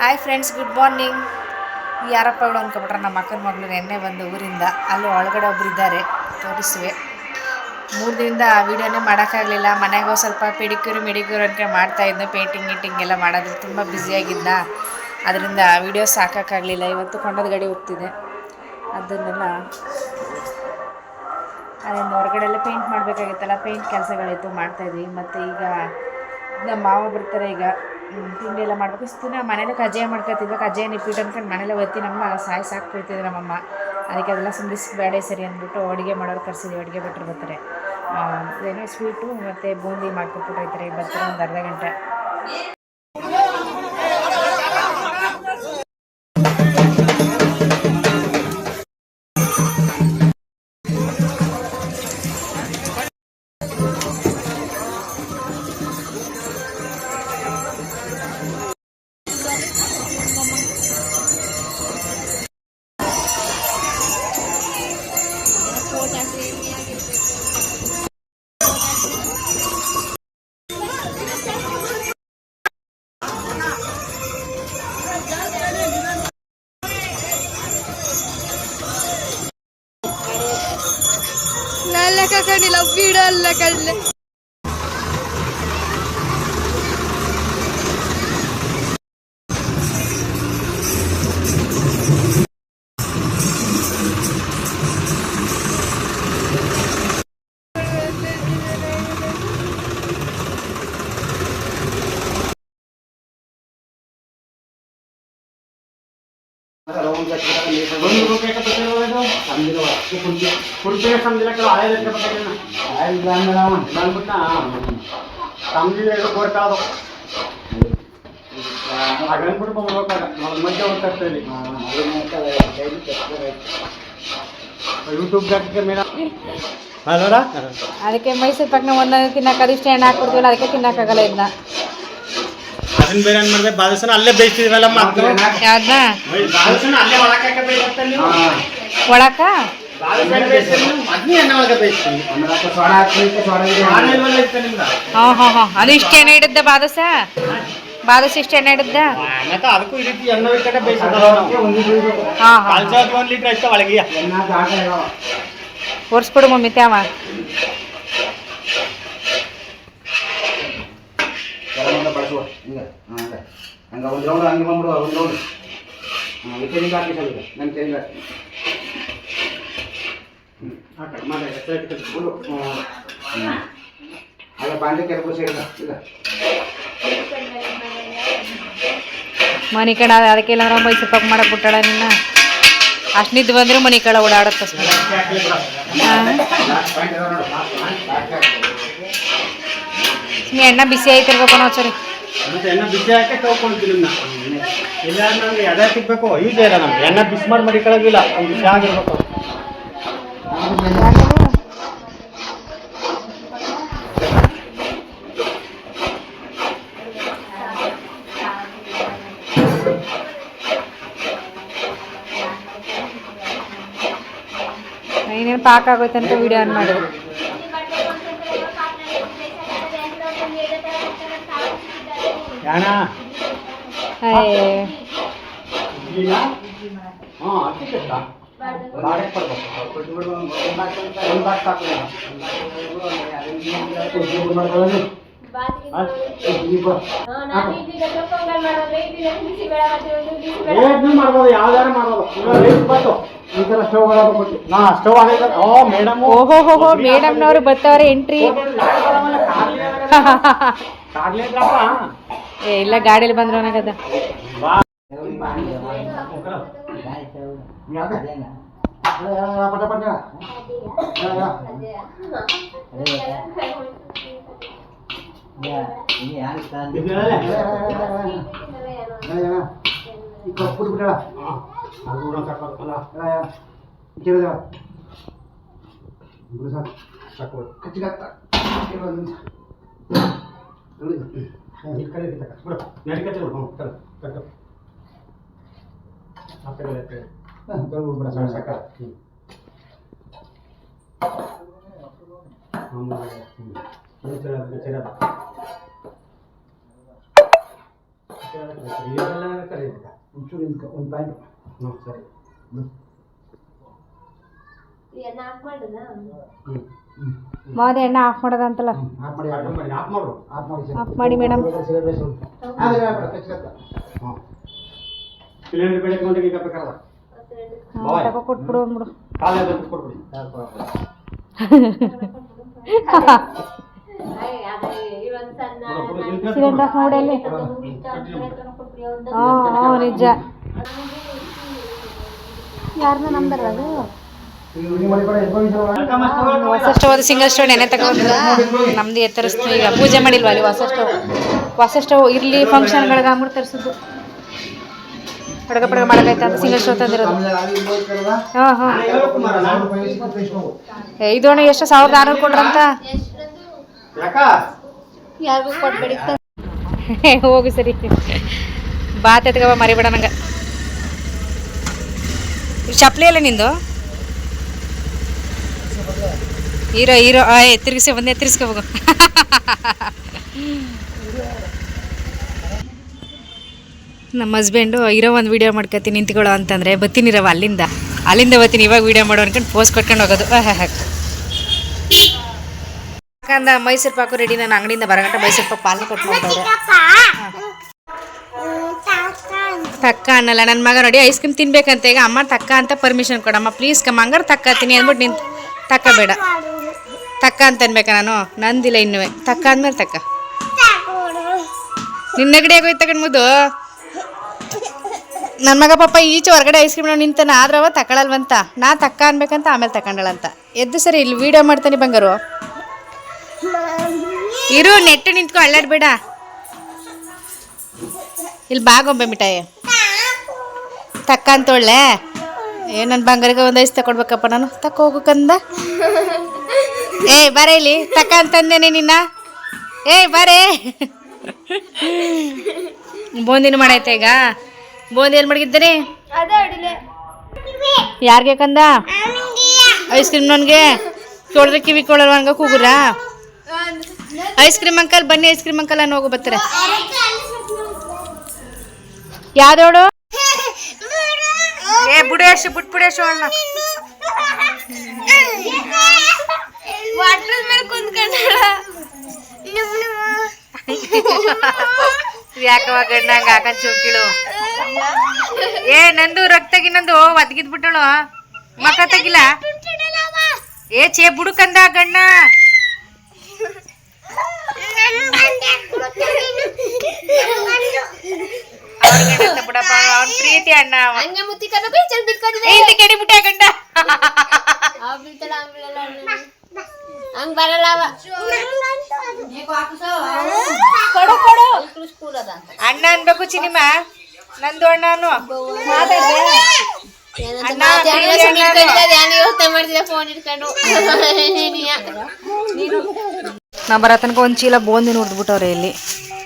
Hi friends, good morning. ಯಾರಪ್ಪ ಇವಳು ಅಂದ್ಕೊಬಿಟ್ರೆ ನಮ್ಮ ಅಕ್ಕನ ಮಗಳು ನೆನ್ನೆ ಬಂದು ಊರಿಂದ. ಅಲ್ಲಿ ಒಳಗಡೆ ಒಬ್ರು ಇದ್ದಾರೆ, ತೋರಿಸುವೆ. 3 ದಿನದಿಂದ ವೀಡಿಯೋನೇ ಮಾಡೋಕ್ಕಾಗಲಿಲ್ಲ. ಮನೆಗೂ ಸ್ವಲ್ಪ ಮೆಡಿಕ್ಯೂರ್ ಅಂತ ಮಾಡ್ತಾಯಿದ್ದೆ. ಪೇಂಟಿಂಗ್ ಎಲ್ಲ ಮಾಡೋದು ತುಂಬ ಬ್ಯುಸಿಯಾಗಿದ್ದ, ಅದರಿಂದ ವೀಡಿಯೋ ಸಾಕೋಕ್ಕಾಗಲಿಲ್ಲ. ಇವತ್ತು ಕೊಂಡದ ಗಾಡಿ ಹೋಗ್ತಿದೆ, ಅದನ್ನೆಲ್ಲ ಅದರಿಂದ ಹೊರಗಡೆ ಎಲ್ಲ ಪೇಂಟ್ ಮಾಡಬೇಕಾಗಿತ್ತಲ್ಲ, ಪೇಂಟ್ ಕೆಲಸಗಳಿತ್ತು, ಮಾಡ್ತಾಯಿದ್ವಿ. ಮತ್ತು ಈಗ ನಮ್ಮ ಮಾವ ಬರ್ತಾರೆ. ಈಗ ತಿಂಡಿ ಎಲ್ಲ ಮಾಡಬೇಕು. ಇಷ್ಟು ದಿನ ಮನೇಲಿ ಕಜ್ಜಾಯ ಮಾಡ್ಕೊತಿದ್ವಿ. ಕಜ್ಜಾಯ ನಿಪ್ಪಿಟ್ಟು ಅಂದ್ಕೊಂಡು ಮನೇಲೆ ಒತ್ತಿ ನಮ್ಮ ಸಾಕ್ಬಿಡ್ತಿದ್ರು ನಮ್ಮಮ್ಮ. ಅದಕ್ಕೆ ಅದೆಲ್ಲ ಸುಂದಿಸಿ ಬೇಡ ಸರಿ ಅಂದ್ಬಿಟ್ಟು ಅಡುಗೆ ಮಾಡೋರು ಕರೆಸಿದ್ವಿ. ಅಡುಗೆ ಭಟ್ರು ಬರ್ತಾರೆ. ಏನೋ ಸ್ವೀಟು ಮತ್ತು ಬೂಂದಿ ಮಾಡ್ಕೊಟ್ಬಿಟ್ಟು ಹೋಗ್ತಾರೆ. ಬರ್ತಾರೆ ಒಂದು ಅರ್ಧ ಗಂಟೆ. Kakak video lah kan. ಅದಕ್ಕೆ ಮೈಸೂರು ಪಾಕ್ನ ಒಂದೊಂದು ತಿನ್ನಕ್ಕೆ ಅದಿಷ್ಟು ಎಣ್ಣೆ ಹಾಕ್ಬಿಡ್ತೀವಲ್ಲ, ಅದಕ್ಕೆ ತಿನ್ನಕ್ಕಾಗಲ್ಲ ಇದನ್ನ. ಅದನ್ನ ಬೇರೆ ಏನ್ ಮಾಡಿದೆ, ಬಾದಸನ ಅಲ್ಲೇ ಬೇಯಿಸ್ತಿದ್ವಲ್ಲ. ಯಾವ್ದನ್ನ ಒಳಕ ಅದು ಇಷ್ಟ ಎಣ್ಣೆ ಇಡುತ್ತೆ ಬಾದಸ ಇಷ್ಟ ಎಣ್ಣೆ ಇಡುತ್ತೆ. ಅದಕ್ಕೂ ಈ ರೀತಿ ಎಣ್ಣೆ ಕಡೆ ಬೇಯಿಸೋದು. ಒಂದ್ ಲೀಟರ್ ಆಯ್ತಾ ಒಳಗೆ ಒರ್ಸ್ಬಿಡು ಮಮ್ಮಿ ತ್ಯಾವ. ಮನಿ ಕಡೆ ಅದಕ್ಕೆಲ್ಲ ಮೈಸೂರು ಪಾಕ್ ಮಾಡಕ್ ಬಿಟ್ಟಾಳ ನಿನ್ನ. ಅಷ್ಟು ನಿದ್ದು ಬಂದ್ರೆ ಮನಿ ಕಡೆ ಓಡಾಡುತ್ತ. ಎಣ್ಣೆ ಬಿಸಿ ಆಯ್ತಿರ್ಬೇಕು ನಾವು. ಸರಿ ಎಣ್ಣೆ ಬಿಸಿ ಹಾಕಿ ತಗೊಳ್ತೀವಿ. ಇಲ್ಲ ನಮ್ಗೆ ಎಡೆ ಸಿಗ್ಬೇಕು, ಯೂಸ್ ಇಲ್ಲ ನಮ್ಗೆ. ಎಣ್ಣೆ ಬಿಸಿ ಮಾಡಿ ಮಡಿಕೊಳ್ಳೋದಿಲ್ಲ, ಬಿಸಿ ಆಗಿರ್ಬೇಕು. ಇನ್ನೇನು ಪಾಕ ಆಗೋಯ್ತು ಅಂತ ವಿಡಿಯೋ ಆನ್ ಮಾಡಿ. ಮಾಡ್ಬೋದು, ಯಾವ್ದಾರು ಮಾಡ್ಬೋದು. ಓಹೋ ಮೇಡಮ್ನವ್ರು ಬರ್ತಾವ್ರೆ ಎಂಟ್ರಿ. ಇಲ್ಲ ಗಾಡಿಯಲ್ಲಿ ಬಂದ್ರು ನನಗದ. ಇದೆಲ್ಲ ಕರೀತ ಒಂಚೂರು ಒಂದು ಪಾಯಿಂಟ್ ಸರಿ ಮಾವದೇ ಎಣ್ಣೆ ಆಫ್ ಮಾಡೋದಂತಲ್ಲ. ಆಫ್ ಮಾಡಿ ಮೇಡಮ್. ಸಿಲಿಂಡರ್ ಬೆಳಗ್ಗೆ ಗಂಟೆಗೆ ಬೇಕಾದ ತಗೋ ಕೊಟ್ಬಿಡು ಅಂದ್ಬಿಡು. ಕೊಟ್ಬಿಡಿ ಸಿಲಿಂಡರ್ ಆಫ್ ಮಾಡಿ ಅಲ್ಲಿ. ನಿಜ. ಯಾರನ್ನ ನಮ್ದಲ್ಲ ಅದು ಹೊಸ ಸ್ಟವ್, ಸಿಂಗಲ್ ಸ್ಟವ್ ನೆನೆ ತಗೊಂಡ್ರ ನಮ್ದು ಎತ್ತರಿಸ್ತೀವಿ. ಈಗ ಪೂಜೆ ಮಾಡಿಲ್ವ ಅಲ್ಲಿ ಹೊಸ ಸ್ಟವ್ ಇರ್ಲಿ ಫಂಕ್ಷನ್ಗಳಿಗೆ ಅಂದ್ಬಿಟ್ಟು ತರಿಸಿದ್ದು. ಅಡುಗೆ ಪಡುಗೆ ಮಾಡೋಕೈತೆ ಅಂತ ಸಿಂಗಲ್ ಸ್ಟವ್ ತಂದಿರೋದು. ಹಾಂ ಹಾಂ ಇದು ಅಣ್ಣ ಎಷ್ಟು 1600 ಕೊಟ್ರಂತ. ಯಾರಿಗೂ ಕೊಟ್ಬೇಡಿ ಹೋಗಿ ಸರಿ. ಬಾತ್ ಎತ್ಕವ ಮರಿಬೇಡ ನಂಗೆ. ಚಪ್ಪಲಿ ಅಲ್ಲ ನಿಂದು? ಹೀರೋ ಹೀರೋ ತಿರ್ಗಿಸಿ ಬಂದೆ ತಿರ್ಸ್ಕೋಬೇಕು. ನಮ್ಮ ಹಸ್ಬೆಂಡು ಇರೋ ಒಂದು ವೀಡಿಯೋ ಮಾಡ್ಕೊತೀನಿ ನಿಂತ್ಕೊಳ್ಳೋ ಅಂತಂದರೆ ಬತ್ತೀನಿರವ ಅಲ್ಲಿಂದ ಬರ್ತೀನಿ ಇವಾಗ ವೀಡಿಯೋ ಮಾಡೋ ಅನ್ಕೊಂಡು ಪೋಸ್ಟ್ ಕೊಟ್ಕೊಂಡು ಹೋಗೋದು. ಯಾಕಂದ ಮೈಸೂರು ಪಾಕು ರೆಡಿ. ನಾನು ಅಂಗಡಿಯಿಂದ ಬರಗಂಟ ಮೈಸೂರು ಪಾಕು ಪಾಲು ಕೊಟ್ಟು ಮಾಡ್ತಾರೆ. ತಕ್ಕ ಅನ್ನಲ್ಲ ನನ್ನ ಮಗ ನೋಡಿ ಐಸ್ ಕ್ರೀಮ್ ತಿನ್ಬೇಕಂತ. ಈಗ ಅಮ್ಮ ತಕ್ಕ ಅಂತ ಪರ್ಮಿಷನ್ ಕೊಡಮ್ಮ ಪ್ಲೀಸ್ ಕಮ್ಮ, ಹಂಗಾರೆ ತಕ್ಕತೀನಿ ಅಂದ್ಬಿಟ್ಟು ನಿಂತು ತಕ್ಕ ಬೇಡ ತಕ್ಕ ಅಂತ ಅನ್ಬೇಕಾ ನಾನು? ನಂದಿಲ್ಲ ಇನ್ನೂ ತಕ್ಕ ಅಂದ್ಮೇಲೆ ತಕ್ಕ. ನಿನ್ನ ನೆಗಡಿ ಆಗೋಯ್ತು ತಗೊಂಡು ಮುದ್ದು. ನನ್ನ ಮಗ ಪಾಪ ಈಚೆ ಹೊರಗಡೆ ಐಸ್ ಕ್ರೀಮ್ ನಿಂತಾನ ಆದ್ರವ ತಗೊಳಲ್ವಂತ. ನಾ ತಕ್ಕ ಅನ್ಬೇಕಂತ ಆಮೇಲೆ ತಗೊಂಡಳಂತ. ಎದ್ದು ಸರಿ ಇಲ್ಲಿ ವೀಡಿಯೋ ಮಾಡ್ತಾನೆ ಬಂಗಾರು. ಇರು ನೆಟ್ಟು ನಿಂತ್ಕೊ, ಅಳ್ಳಾಡ್ಬೇಡ. ಇಲ್ಲಿ ಬಾಗೊಂಬೆ ಮಿಠಾಯಿ ತಕ್ಕ ಅಂತ ಒಳ್ಳೆ. ನನ್ನ ಬಂಗಾರಿಗೆ ಒಂದು ಐಸ್ ತಗೊಡ್ಬೇಕಪ್ಪ ನಾನು. ತಕ್ಕ ಹೋಗು ಕಂದ. ಬರ ಇಲ್ಲಿ ತಕ್ಕ ಅಂತಂದೇನೆ ನಿನ್ನ. ಬರೇ ಬೂಂದಿನ ಮಾಡೈತೆ ಈಗ. ಬೂಂದಿ ಎಲ್ಲಿ ಮಡಗಿದ್ದಾನೆ? ಯಾರಿಗೆ ಕಂದ? ಐಸ್ ಕ್ರೀಮ್ ನನಗೆ ತೊಳೆದ್ರೆ ಕಿವಿ ಕೊಡಲ್ವ ಹಂಗ ಕೂಗುರ? ಐಸ್ ಕ್ರೀಮ್ ಅಂಕಲ್ ಬನ್ನಿ, ಐಸ್ ಕ್ರೀಮ್ ಅಂಕಲ್ ಅನ್ನು ಹೋಗು ಬರ್ತಾರೆ. ಯಾವ್ದೋಡು? ಬುಡೇಶು ಬುಡೇಶು ಅಣ್ಣ ಯಾಕವ ಗಂಡಂಗ ಹಾಕಂಡ್ ಚೌಕಿಳು. ನಂದು ರಕ್ತಗಿ ನಂದು ಒದಗಿದ್ಬಿಟ್ಟಳು ಮಕ್ಕ ತೆಗಿಲ್ಲ. ಚೇ ಬುಡುಕಂದ ಗಣ್ಣ. ಬಿಡಪ್ಪ ಅವ್ನ ಪ್ರೀತಿ ಅಣ್ಣ. ಕೆಡಿ ಬಿಟ್ಟ ಗಂಡ ಹಂಗ ಬರಲ್ಲ. ಅಣ್ಣ ಅನ್ಬೇಕು ಚಿನಿಮಾ. ನಂದು ಅಣ್ಣ ಅನ್ನು ನಾ ಬರೋ ತನಕ ಒಂದು ಚೀಲ ಬೂಂದಿ ನುಡ್ದ್ಬಿಟ್ಟವ್ರೆ ಇಲ್ಲಿ.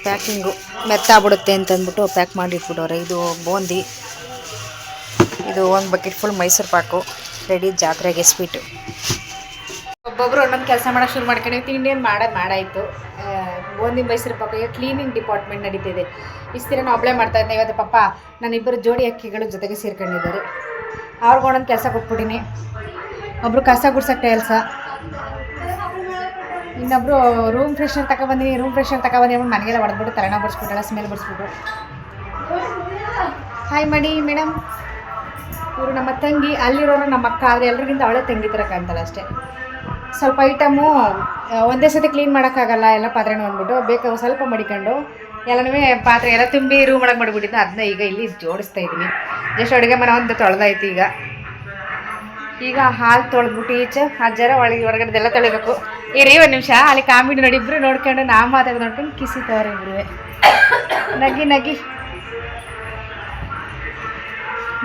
ಪ್ಯಾಕಿಂಗು ಮೆತ್ತಾಗ್ಬಿಡುತ್ತೆ ಅಂತಂದ್ಬಿಟ್ಟು ಪ್ಯಾಕ್ ಮಾಡಿ ಇಟ್ಬಿಟ್ಟವ್ರೆ. ಇದು ಬೂಂದಿ, ಇದು ಒಂದು bucket full Mysuru pak ready ಜಾತ್ರೆಗೆ ಸ್ವೀಟು. ಒಬ್ಬೊಬ್ರು ಒಂದೊಂದು ಕೆಲಸ ಮಾಡೋಕೆ ಶುರು ಮಾಡ್ಕೊಂಡು ತಿಂಡಿ ಏನು ಮಾಡಾಯಿತು. ಬೂಂದಿ ಮೈಸೂರು ಪಾಕು ಈಗ ಕ್ಲೀನಿಂಗ್ ಡಿಪಾರ್ಟ್ಮೆಂಟ್ ನಡೀತಿದೆ. ಇಷ್ಟು ದಿನ ನಾವು ಒಬ್ಬಳೇ ಮಾಡ್ತಾಯಿದ್ದೆ. ಇವತ್ತು ಪಾಪ ನಾನಿಬ್ಬರು ಜೋಡಿ ಅಕ್ಕಿಗಳು ಜೊತೆಗೆ ಸೇರ್ಕೊಂಡಿದ್ದಾರೆ. ಅವ್ರಿಗೆ ಒಂದೊಂದು ಕೆಲಸ ಕೊಟ್ಬಿಟ್ಟಿನಿ. ಒಬ್ಬರು ಕಸ ಗುಡ್ಸೋಕ್ಕೆ ಕೆಲಸ, ಇನ್ನೊಬ್ರು ರೂಮ್ ಫ್ರೆಶ್ನರ್ ತಗೊಬಂದಿನಿ. ರೂಮ್ ಫ್ರೆಶ್ನರ್ ತಗೊಬಂದಿ ಮನೆಗೆಲ್ಲ ಹೊಡೆದ್ಬಿಟ್ಟು ತಲೆನ ಬಡಿಸ್ಬಿಟ್ಟಲ್ಲ, ಸ್ಮೆಲ್ ಬಡಿಸ್ಬಿಟ್ಟು. ಹಾಯ್ ಮಾಡಿ ಮೇಡಮ್. ಇವರು ನಮ್ಮ ತಂಗಿ, ಅಲ್ಲಿರೋರು ನಮ್ಮ ಅಕ್ಕ. ಆದರೆ ಎಲ್ರಿಗಿಂತ ಅವಳೇ ತಂಗಿ ಥರ ಕಾಣ್ತಾಳೆ ಅಷ್ಟೇ. ಸ್ವಲ್ಪ ಐಟಮು ಒಂದೇ ಸತಿ ಕ್ಲೀನ್ ಮಾಡೋಕ್ಕಾಗಲ್ಲ, ಎಲ್ಲ ಪಾತ್ರೆನೂ ಅಂದ್ಬಿಟ್ಟು ಬೇಕಾದ್ರೆ ಸ್ವಲ್ಪ ಮಡಿಕೊಂಡು ಎಲ್ಲನೂ ಪಾತ್ರೆ ಎಲ್ಲ ತುಂಬಿ ರೂಮ್ ಒಳಗೆ ಮಾಡಿಬಿಟ್ಟಿದ್ದು. ಅದನ್ನ ಈಗ ಇಲ್ಲಿ ಜೋಡಿಸ್ತಾ ಇದ್ದೀನಿ. ಜಸ್ಟ್ ಅಡುಗೆ ಮನೆ ಒಂದು ತೊಳೆದಾಯ್ತು. ಈಗ ಹಾಲು ತೊಳೆದ್ಬಿಟ್ಟು ಈಚೆ ಅಜ್ಜರ ಹೊರಗಡೆದೆಲ್ಲ ತೊಳಿಬೇಕು. ಇರಿ ಒಂದು ನಿಮಿಷ, ಅಲ್ಲಿ ಕಾಮಿಡಿ ನೋಡಿ ಇಬ್ಬರು ನೋಡ್ಕೊಂಡು ನಾ ಮಾತಾಡೋದು ನೋಡ್ಕೊಂಡು ಕಿಸಿತವ್ರೆ ಇಬ್ಬರು. ನಗ್ಗಿ ನಗ್ಗಿ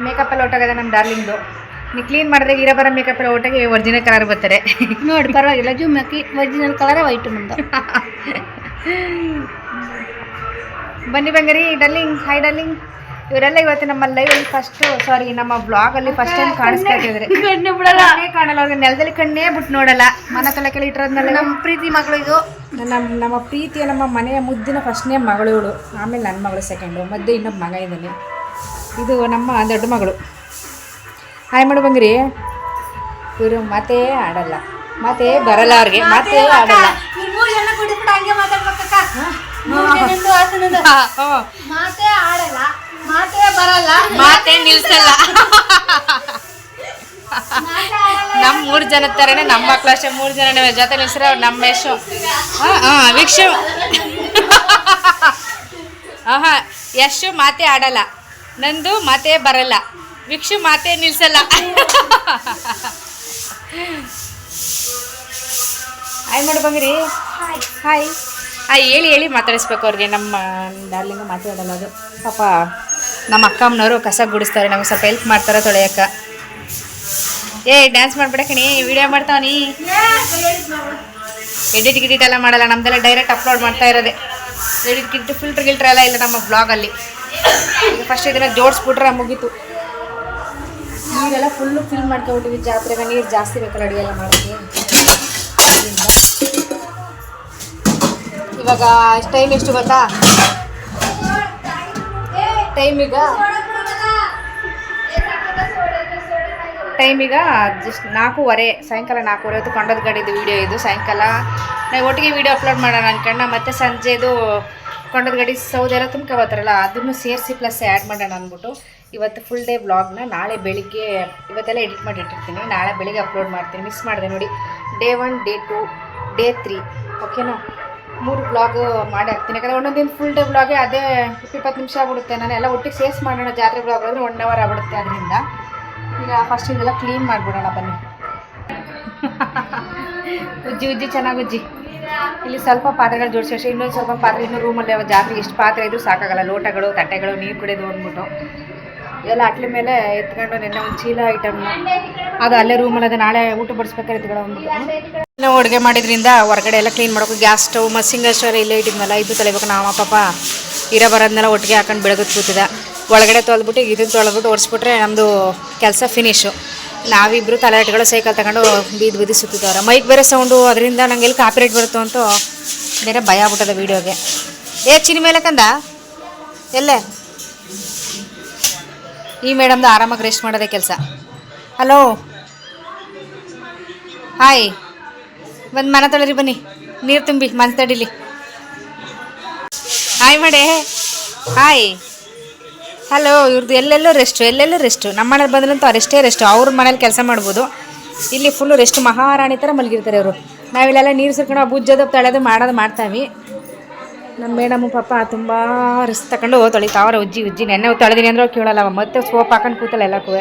ಮೇಕಪ್ಪಲ್ಲಿ ಹೊಟ್ಟೋಗದೆ ನಮ್ಮ ಡಾರ್ಲಿಂಗ್ದು. ನೀವು ಕ್ಲೀನ್ ಮಾಡಿದ್ರೆ ಇರೋ ಬರೋ ಮೇಕಪ್ಪಲ್ಲಿ ಹೊಟ್ಟೋಗಿ ಒರಿಜಿನಲ್ ಕಲರ್ ಬರ್ತಾರೆ ನೋಡಿ. ಪರವಾಗಿಲ್ಲ, ಜುಮ್ಮಕ್ಕಿ ಒರಿಜಿನಲ್ ಕಲರೇ ವೈಟು ನಮ್ಮದು. ಬನ್ನಿ ಬಂಗಾರಿ. Darling, hi darling. ಇವರೆಲ್ಲ ಇವತ್ತು ನಮ್ಮ ಲೈವಲ್ಲಿ ನಮ್ಮ ಬ್ಲಾಗಲ್ಲಿ ಫಸ್ಟ್ ಟೈಮ್ ಕಾಣಿಸ್ಕೊತಿದ್ರೆ ಕಾಣಲ್ಲ ಅವ್ರಿಗೆ ನೆಲದಲ್ಲಿ ಕಣ್ಣೇ ಬಿಟ್ಟು ನೋಡಲ್ಲ ಮನ ತಲೆಕೆಲ್ಲ ಇಟ್ಟಿರೋದ್ಮೇಲೆ ನಮ್ಮ ಪ್ರೀತಿ ಮಗಳು ಇದು ನಮ್ಮ ಪ್ರೀತಿಯ ನಮ್ಮ ಮನೆಯ ಮುದ್ದಿನ ಫಸ್ಟ್ನೇ ಮಗಳು ಇವಳು. ಆಮೇಲೆ ನನ್ನ ಮಗಳು ಸೆಕೆಂಡು, ಮಧ್ಯೆ ಇನ್ನೊಬ್ಬ ಮಗ ಇದ್ದಾನೆ. ಇದು ನಮ್ಮ ದೊಡ್ಡ ಮಗಳು. ಹಾಯ್ ಮಾಡು ಬಂಗ್ರಿ. ಇವರು ಮಾತೇ ಆಡಲ್ಲ, ಮಾತೇ ಬರಲ್ಲ ಅವ್ರಿಗೆ, ಮಾತೇ ಆಡಲ್ಲ. ಮಾತೇ ನಿಲ್ಸಲ್ಲ. ನಮ್ಮ 3 ಜನ ಥರನೇ ನಮ್ಮ ಮಕ್ಳು ಅಷ್ಟೇ. 3 ಜನ ಜೊತೆ ನಿಲ್ಸ್ರೆ ಅವ್ರು ನಮ್ಮ ಯಶು. ವೀಕ್ಷ ಯಶು ಮಾತೇ ಆಡಲ್ಲ, ನಂದು ಮಾತೇ ಬರಲ್ಲ, ವೀಕ್ಷು ಮಾತೇ ನಿಲ್ಸಲ್ಲ. ಹಾಯ್ ಮಾಡು ಬಂಗ್ರಿ. ಹಾಯ್ ಹೇಳಿ ಮಾತಾಡಿಸ್ಬೇಕು ಅವ್ರಿಗೆ. ನಮ್ಮ ಡಾರ್ಲಿಂಗ ಮಾತಾಡಲ್ಲ ಅದು ಪಾಪ. ನಮ್ಮ ಅಕ್ಕಮ್ಮನವರು ಕಸ ಗುಡಿಸ್ತಾರೆ, ನಮಗೆ ಸ್ವಲ್ಪ ಹೆಲ್ಪ್ ಮಾಡ್ತಾರೆ ತೊಳೆಯಕ್ಕ. ಡ್ಯಾನ್ಸ್ ಮಾಡ್ಬೇಡ ಕಣಿ, ವಿಡಿಯೋ ಮಾಡ್ತಾವನಿ. ಎಡಿಟ್ ಎಲ್ಲ ಮಾಡಲ್ಲ, ನಮ್ದೆಲ್ಲ ಡೈರೆಕ್ಟ್ ಅಪ್ಲೋಡ್ ಮಾಡ್ತಾ ಇರೋದೆ. ಎಡಿಟ್ ಫಿಲ್ಟರ್ ಎಲ್ಲ ಇಲ್ಲ ನಮ್ಮ ಬ್ಲಾಗಲ್ಲಿ. ಈಗ ಫಸ್ಟ್ ಇದನ್ನ ಜೋಡಿಸ್ಬಿಟ್ರೆ ಮುಗೀತು. ನೀರೆಲ್ಲ ಫುಲ್ಲು ಫಿಲ್ ಮಾಡ್ಕೊಬಿಟ್ಟಿವಿ. ಜಾತ್ರೆಗೆ ನೀರು ಜಾಸ್ತಿ ಬೇಕಲ್ಲ ಅಡುಗೆ ಎಲ್ಲ ಮಾಡೋಕ್ಕೆ. ಇವಾಗ ಟೈಮ್ ಎಷ್ಟು ಗೊತ್ತಾ? ಟೈಮೀಗ ಜಸ್ಟ್ 4:15, ಸಾಯಂಕಾಲ 4:15 ಹೊತ್ತು ಕೊಂಡದ ಗಾಡಿದು ವೀಡಿಯೋ ಇದು. ಸಾಯಂಕಾಲ ನಾವು ಒಟ್ಟಿಗೆ ವೀಡಿಯೋ ಅಪ್ಲೋಡ್ ಮಾಡೋಣ ಅನ್ಕಂಡ, ಮತ್ತು ಸಂಜೆದು ಕೊಂಡದ ಗಾಡಿ ಸೌದೆ ಎಲ್ಲ ತುಂಬ್ಕೊಬತ್ತಾರಲ್ಲ ಅದನ್ನು ಸೇರಿಸಿ ಪ್ಲಸ್ ಆ್ಯಡ್ ಮಾಡೋಣ ಅಂದ್ಬಿಟ್ಟು ಇವತ್ತು ಫುಲ್ ಡೇ ವ್ಲಾಗ್ನ ನಾಳೆ ಬೆಳಿಗ್ಗೆ ಇವತ್ತೆಲ್ಲ ಎಡಿಟ್ ಮಾಡಿ ಇಟ್ಟಿರ್ತೀನಿ. ನಾಳೆ ಬೆಳಿಗ್ಗೆ ಅಪ್ಲೋಡ್ ಮಾಡ್ತೀನಿ. ಮಿಸ್ ಮಾಡಿದೆ ನೋಡಿ. ಡೇ 1, ಡೇ 2, ಡೇ 3 ಓಕೆನಾ? 3 ವ್ಲಾಗ್ ಮಾಡಿ ಹಾಕ್ತೀನಿ. ಯಾಕಂದರೆ ಒಂದೊಂದಿನ ಫುಲ್ ಡೇ ವ್ಲಾಗೆ ಅದೇ 20 ನಿಮಿಷ ಆಗ್ಬಿಡುತ್ತೆ. ನಾನು ಎಲ್ಲ ಒಟ್ಟಿಗೆ ಸೇರಿಸಿ ಮಾಡೋಣ. ಜಾತ್ರೆ ವ್ಲಾಗ್ ಆದರೆ 1 hour ಆಗ್ಬಿಡುತ್ತೆ. ಅದರಿಂದ ಈಗ ಫಸ್ಟ್ ಇದೆಲ್ಲ ಕ್ಲೀನ್ ಮಾಡಿಬಿಡೋಣ ಬನ್ನಿ. ಉಜ್ಜಿ ಚೆನ್ನಾಗಿ ಉಜ್ಜಿ. ಇಲ್ಲಿ ಸ್ವಲ್ಪ ಪಾತ್ರೆಗಳು ಜೋಡಿಸಿ ಅಷ್ಟೇ. ಇನ್ನೊಂದು ಸ್ವಲ್ಪ ಪಾತ್ರೆ ಇನ್ನೂ ರೂಮಲ್ಲಿ ಜಾತ್ರೆಗೆ ಎಷ್ಟು ಪಾತ್ರೆ ಇದ್ರೂ ಸಾಕಾಗಲ್ಲ. ಲೋಟಗಳು, ತಟ್ಟೆಗಳು, ನೀರು ಕುಡಿಯೋದು ಅಂದ್ಬಿಟ್ಟು ಎಲ್ಲ ಅಟ್ಲೆ ಮೇಲೆ ಎತ್ಕೊಂಡು ನಿನ್ನೆ ಒಂದು ಚೀಲ ಐಟಮ್ನ ಅದು ಅಲ್ಲೇ ರೂಮಲ್ಲಿ ಅದೇ ನಾಳೆ ಊಟ ಬಡಿಸ್ಬೇಕಾದ್ರೆ ಎತ್ಕೊಳ್ಳೋ ಅಂದ್ಬಿಟ್ಟು ನಾವು ಅಡುಗೆ ಮಾಡಿದ್ರಿಂದ ಹೊರಗಡೆ ಎಲ್ಲ ಕ್ಲೀನ್ ಮಾಡೋಕೆ ಗ್ಯಾಸ್ ಸ್ಟವ್ ಮತ್ತು ಸಿಂಗಲ್ ಸ್ಟವ್ ಇಲ್ಲೇ ಇಟ್ಟಿದ್ನಲ್ಲ ಇದು ತೊಳಿಬೇಕು. ನಾವು ಪಾಪ ಇರೋ ಬರೋದನ್ನೆಲ್ಲ ಒಟ್ಟಿಗೆ ಹಾಕೊಂಡು ಬೆಳಗ್ಗೆ ಕೂತಿದ್ದ. ಒಳಗಡೆ ತೊಳೆದ್ಬಿಟ್ಟು ಇದನ್ನು ತೊಳೆದ್ಬಿಟ್ಟು ಒರೆಸ್ಬಿಟ್ರೆ ನಮ್ಮದು ಕೆಲಸ ಫಿನಿಶು. ನಾವಿಬ್ಬರು ತಲೆಹಟ್ಟಿಗಳು ಸೈಕಲ್ ತಗೊಂಡು ಬೀದಿ ಸುತ್ತಿದ್ದವ್ರೆ. ಮೈಕ್ ಬೇರೆ ಸೌಂಡು, ಅದರಿಂದ ನಂಗೆ ಎಲ್ಲಿ ಕಾಪಿರೈಟ್ ಬರುತ್ತೋ ಅಂತ ಬೇರೆ ಭಯ ಆಗ್ಬಿಟ್ಟದ ವೀಡಿಯೋಗೆ. ಚಿನಿ ಮೇಲೆ ಕಂದ ಎಲ್ಲೇ ಈ ಮೇಡಮ್ದು ಆರಾಮಾಗಿ ರೆಸ್ಟ್ ಮಾಡೋದೇ ಕೆಲಸ. ಹಲೋ ಹಾಯ್, ಬಂದು ಮನೆ ತೊಳೆರಿ ಬನ್ನಿ, ನೀರು ತುಂಬಿ ಮನೆ ತಡೀಲಿ. ಹಾಯ್ ಮಾಡೇ. Hi hello. ಇವ್ರದ್ದು ಎಲ್ಲೆಲ್ಲೂ ರೆಸ್ಟು. ನಮ್ಮ ಮನೇಲಿ ಬಂದ್ರಂತೂ ಅವರೆಷ್ಟೇ ರೆಸ್ಟು. ಅವ್ರ ಮನೇಲಿ ಕೆಲಸ ಮಾಡ್ಬೋದು. ಇಲ್ಲಿ ಫುಲ್ಲು ರೆಸ್ಟ್, ಮಹಾರಾಣಿ ಥರ ಮಲಗಿರ್ತಾರೆ ಅವರು. ನಾವಿಲ್ಲೆಲ್ಲ ನೀರು ಸೇರ್ಕೊಂಡು ಬುಜ್ಜೋದು ತಳೆದು ಮಾಡೋದು ಮಾಡ್ತಾವೆ. ನಮ್ಮ ಮೇಡಮು ಪಾಪ ತುಂಬ ರಿಸ್ಕ್ ತಗೊಂಡು ತೊಳಿತಾವ್ರೆ. ಉಜ್ಜಿ ನೆನ್ನೆ ತೊಳೆದಿನಿ ಅಂದ್ರೆ ಕೇಳಲ್ಲ. ಮತ್ತೆ ಸೋಪ್ ಹಾಕೊಂಡು ಕೂತಲ್ಲ ಎಲ್ಲಕ್ಕೂ.